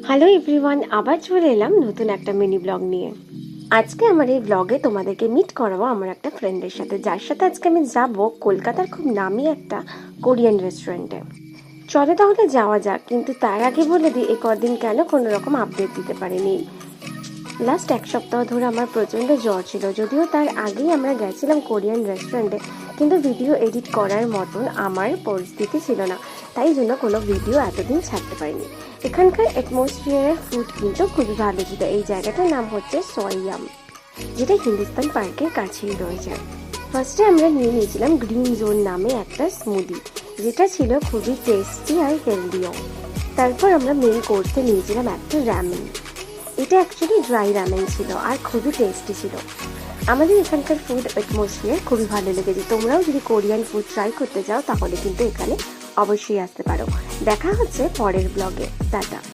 Hello everyone, আবার চলে এলাম নতুন একটা মিনি ব্লগ নিয়ে। আজকে আমার এই ব্লগে তোমাদেরকে মিট করাবো আমার একটা ফ্রেন্ডের সাথে, যার সাথে আজকে আমি যাব কলকাতার খুব নামি একটা কোরিয়ান রেস্টুরেন্টে। চলে তাহলে যাওয়া যাক, কিন্তু তার আগে বলে দিই এই কদিন কেন কোনো রকম আপডেট দিতে পারিনি। লাস্ট এক সপ্তাহ ধরে আমার প্রচণ্ড জ্বর ছিল, যদিও তার আগেই আমরা গেছিলাম কোরিয়ান রেস্টুরেন্টে, কিন্তু ভিডিও এডিট করার মতন আমার পরিস্থিতি ছিল না, তাই জন্য কোনো ভিডিও এতদিন ছাড়তে পারিনি। এখানকার অ্যাটমসফিয়ারের ফুড কিন্তু খুবই ভালো ছিল। এই জায়গাটার নাম হচ্ছে সয়াম, যেটা হিন্দুস্তান পার্কের কাছেই রয়েছে। ফার্স্টে আমরা নিয়ে নিয়েছিলাম গ্রিন জোন নামে একটা স্মুদি, যেটা ছিল খুবই টেস্টি আর হেলদিও। তারপর আমরা মেন কোর্সে নিয়েছিলাম একটা র্যামেন। এটা অ্যাকচুয়ালি ড্রাই রামেন ছিল আর খুবই টেস্টি ছিল। আমাদের এখানকার ফুড অ্যাটমসফিয়ার খুবই ভালো লেগেছে। তোমরাও যদি কোরিয়ান ফুড ট্রাই করতে চাও তাহলে কিন্তু এখানে অবশ্যই আসতে পারো। দেখা হচ্ছে পরের ব্লগে। টাটা।